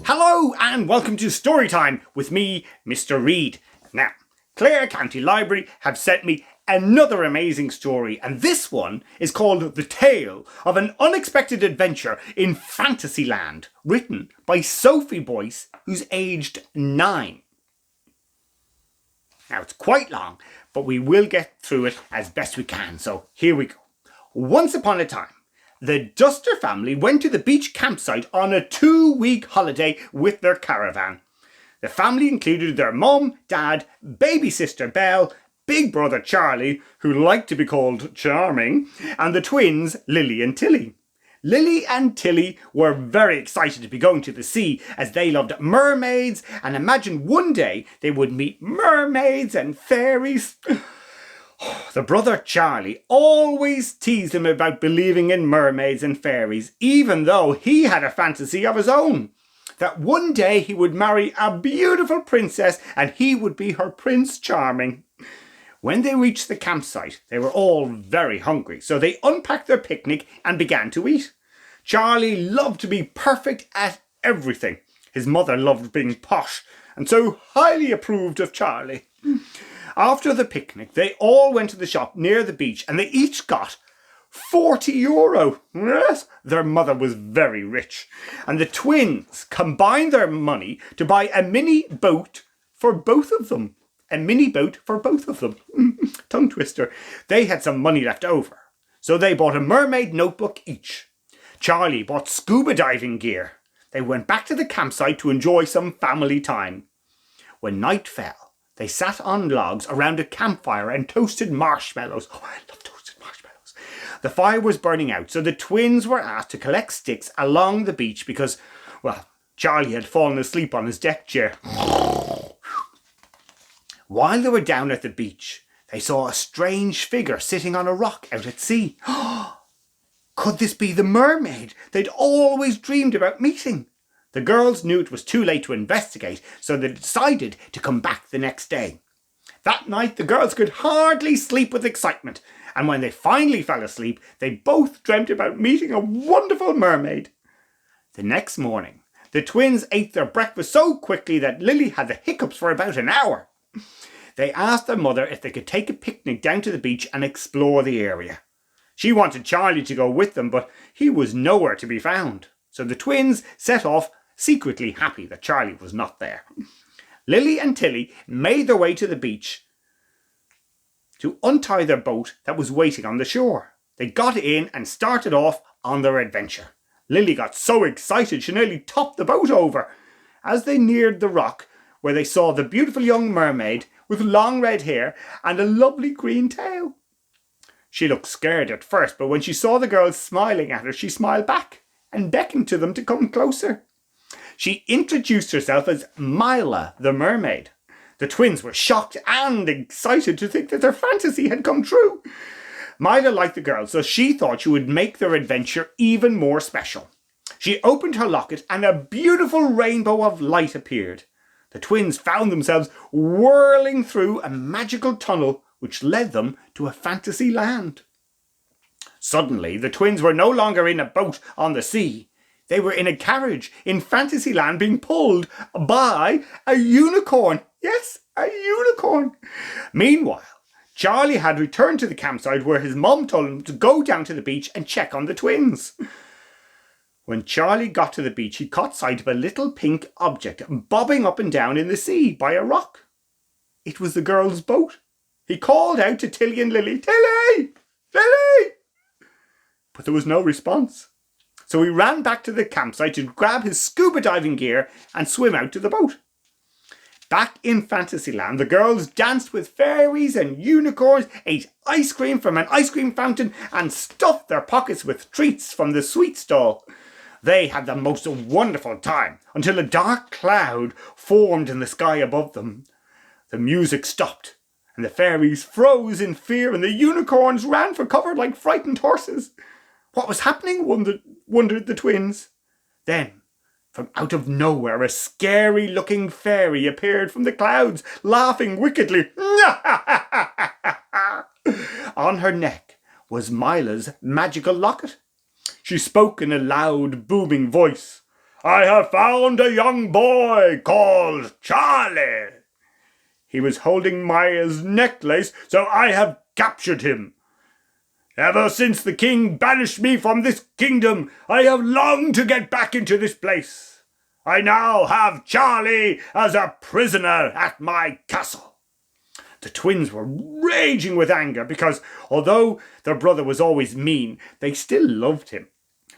Hello and welcome to Storytime with me, Mr. Reed. Now, Clare County Library have sent me another amazing story, and this one is called The Tale of an Unexpected Adventure in Fantasyland, written by Sophie Boyce, who's aged 9. Now, it's quite long, but we will get through it as best we can, so here we go. Once upon a time, the Duster family went to the beach campsite on a 2-week holiday with their caravan. The family included their mum, dad, baby sister Belle, big brother Charlie, who liked to be called Charming, and the twins Lily and Tilly. Lily and Tilly were very excited to be going to the sea as they loved mermaids and imagined one day they would meet mermaids and fairies. The brother Charlie always teased him about believing in mermaids and fairies, even though he had a fantasy of his own, that one day he would marry a beautiful princess and he would be her Prince Charming. When they reached the campsite, they were all very hungry, so they unpacked their picnic and began to eat. Charlie loved to be perfect at everything. His mother loved being posh, and so highly approved of Charlie. After the picnic, they all went to the shop near the beach and they each got €40. Yes, their mother was very rich. And the twins combined their money to buy a mini boat for both of them. A mini boat for both of them. Tongue twister. They had some money left over, so they bought a mermaid notebook each. Charlie bought scuba diving gear. They went back to the campsite to enjoy some family time. When night fell, they sat on logs around a campfire and toasted marshmallows. Oh, I love toasted marshmallows. The fire was burning out, so the twins were asked to collect sticks along the beach because, well, Charlie had fallen asleep on his deck chair. While they were down at the beach, they saw a strange figure sitting on a rock out at sea. Could this be the mermaid they'd always dreamed about meeting? The girls knew it was too late to investigate, so they decided to come back the next day. That night, the girls could hardly sleep with excitement, and when they finally fell asleep, they both dreamt about meeting a wonderful mermaid. The next morning, the twins ate their breakfast so quickly that Lily had the hiccups for about an hour. They asked their mother if they could take a picnic down to the beach and explore the area. She wanted Charlie to go with them, but he was nowhere to be found. So the twins set off, secretly happy that Charlie was not there. Lily and Tilly made their way to the beach to untie their boat that was waiting on the shore. They got in and started off on their adventure. Lily got so excited she nearly topped the boat over. As they neared the rock where they saw the beautiful young mermaid with long red hair and a lovely green tail. She looked scared at first, but when she saw the girls smiling at her, she smiled back and beckoned to them to come closer. She introduced herself as Mila the mermaid. The twins were shocked and excited to think that their fantasy had come true. Mila liked the girls, so she thought she would make their adventure even more special. She opened her locket and a beautiful rainbow of light appeared. The twins found themselves whirling through a magical tunnel which led them to a fantasy land. Suddenly, the twins were no longer in a boat on the sea. They were in a carriage in Fantasyland being pulled by a unicorn. Yes, a unicorn. Meanwhile, Charlie had returned to the campsite where his mum told him to go down to the beach and check on the twins. When Charlie got to the beach, he caught sight of a little pink object bobbing up and down in the sea by a rock. It was the girls' boat. He called out to Tilly and Lily, "Tilly! Lily!" But there was no response. So he ran back to the campsite to grab his scuba diving gear and swim out to the boat. Back in Fantasyland, the girls danced with fairies and unicorns, ate ice cream from an ice cream fountain, and stuffed their pockets with treats from the sweet stall. They had the most wonderful time until a dark cloud formed in the sky above them. The music stopped, and the fairies froze in fear, and the unicorns ran for cover like frightened horses. What was happening, wondered the twins. Then From out of nowhere, a scary-looking fairy appeared from the clouds, laughing wickedly. On her neck was Mila's magical locket. She spoke in a loud, booming voice. "I have found a young boy called Charlie. He was holding Maya's necklace, so I have captured him. Ever since the king banished me from this kingdom, I have longed to get back into this place. I now have Charlie as a prisoner at my castle." The twins were raging with anger because, although their brother was always mean, they still loved him.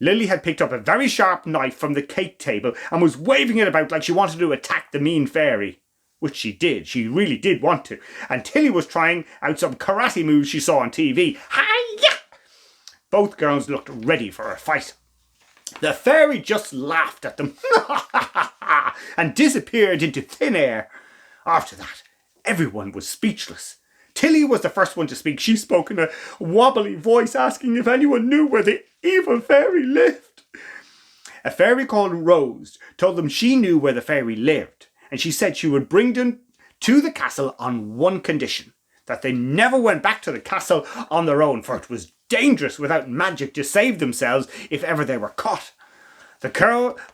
Lily had picked up a very sharp knife from the cake table and was waving it about like she wanted to attack the mean fairy. Which she did. She really did want to. And Tilly was trying out some karate moves she saw on TV. Hi-ya! Both girls looked ready for a fight. The fairy just laughed at them and disappeared into thin air. After that, everyone was speechless. Tilly was the first one to speak. She spoke in a wobbly voice, asking if anyone knew where the evil fairy lived. A fairy called Rose told them she knew where the fairy lived, and she said she would bring them to the castle on one condition, that they never went back to the castle on their own, for it was dangerous without magic to save themselves if ever they were caught. The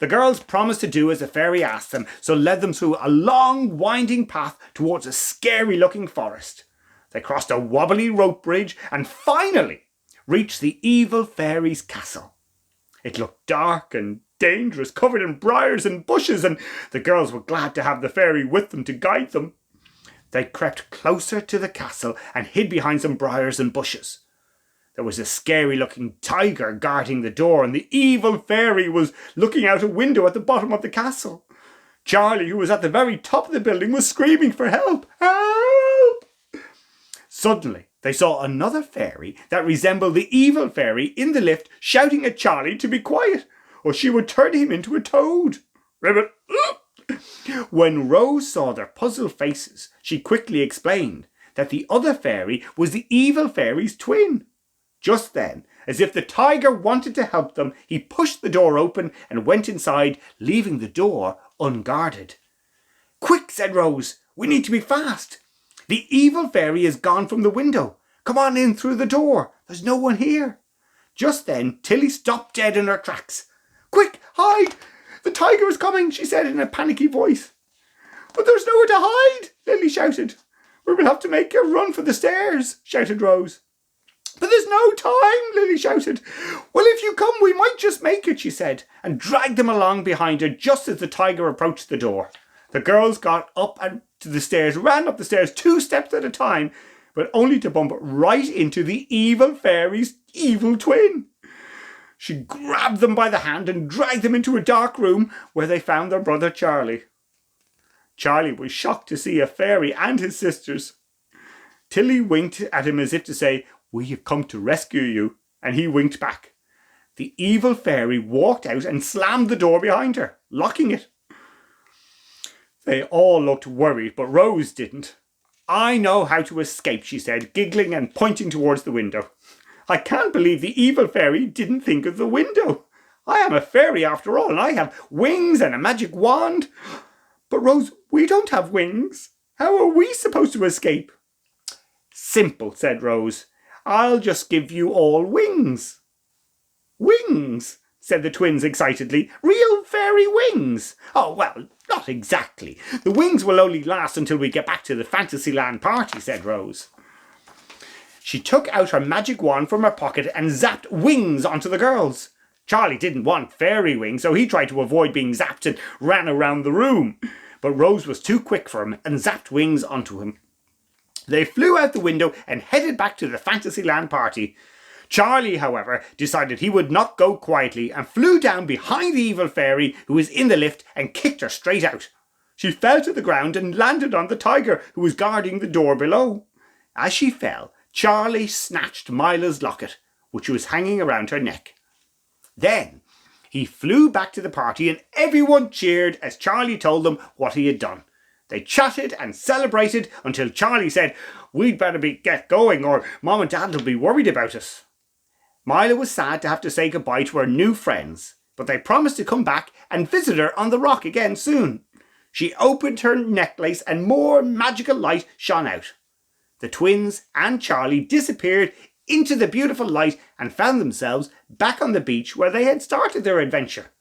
girls promised to do as the fairy asked them, so led them through a long, winding path towards a scary-looking forest. They crossed a wobbly rope bridge and finally reached the evil fairy's castle. It looked dark and dangerous, covered in briars and bushes, and the girls were glad to have the fairy with them to guide them. They crept closer to the castle and hid behind some briars and bushes. There was a scary-looking tiger guarding the door, and the evil fairy was looking out a window at the bottom of the castle. Charlie, who was at the very top of the building, was screaming for help. Help! Suddenly, they saw another fairy that resembled the evil fairy in the lift, shouting at Charlie to be quiet, or she would turn him into a toad. Ribbit! When Rose saw their puzzled faces, she quickly explained that the other fairy was the evil fairy's twin. Just then, as if the tiger wanted to help them, he pushed the door open and went inside, leaving the door unguarded. "Quick," said Rose, "we need to be fast. The evil fairy is gone from the window. Come on in through the door. There's no one here." Just then, Tilly stopped dead in her tracks. "Quick, hide! The tiger is coming," she said in a panicky voice. "But there's nowhere to hide," Lily shouted. "We will have to make a run for the stairs," shouted Rose. "But there's no time," Lily shouted. "Well, if you come, we might just make it," she said, and dragged them along behind her just as the tiger approached the door. The girls got up and to the stairs, ran up the stairs 2 steps at a time, but only to bump right into the evil fairy's evil twin. She grabbed them by the hand and dragged them into a dark room where they found their brother Charlie. Charlie was shocked to see a fairy and his sisters. Tilly winked at him as if to say, "We have come to rescue you," and he winked back. The evil fairy walked out and slammed the door behind her, locking it. They all looked worried, but Rose didn't. "I know how to escape," she said, giggling and pointing towards the window. "I can't believe the evil fairy didn't think of the window. I am a fairy after all, and I have wings and a magic wand." "But Rose, we don't have wings. How are we supposed to escape?" "Simple," said Rose. "I'll just give you all wings." "Wings?" said the twins excitedly. "Real fairy wings?" "Oh, well, not exactly. The wings will only last until we get back to the Fantasyland party," said Rose. She took out her magic wand from her pocket and zapped wings onto the girls. Charlie didn't want fairy wings, so he tried to avoid being zapped and ran around the room. But Rose was too quick for him and zapped wings onto him. They flew out the window and headed back to the Fantasyland party. Charlie, however, decided he would not go quietly and flew down behind the evil fairy who was in the lift and kicked her straight out. She fell to the ground and landed on the tiger who was guarding the door below. As she fell, Charlie snatched Mila's locket, which was hanging around her neck. Then he flew back to the party and everyone cheered as Charlie told them what he had done. They chatted and celebrated until Charlie said, "We'd better get going or Mom and Dad will be worried about us." Mila was sad to have to say goodbye to her new friends. but they promised to come back and visit her on the rock again soon. She opened her necklace and more magical light shone out. The twins and Charlie disappeared into the beautiful light and found themselves back on the beach where they had started their adventure.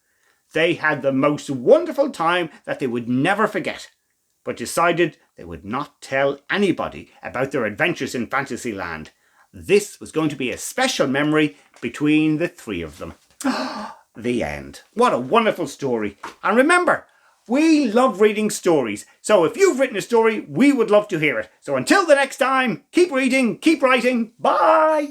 They had the most wonderful time that they would never forget, but decided they would not tell anybody about their adventures in Fantasyland. This was going to be a special memory between the three of them. The end. What a wonderful story. And remember, we love reading stories. So if you've written a story, we would love to hear it. So until the next time, keep reading, keep writing. Bye.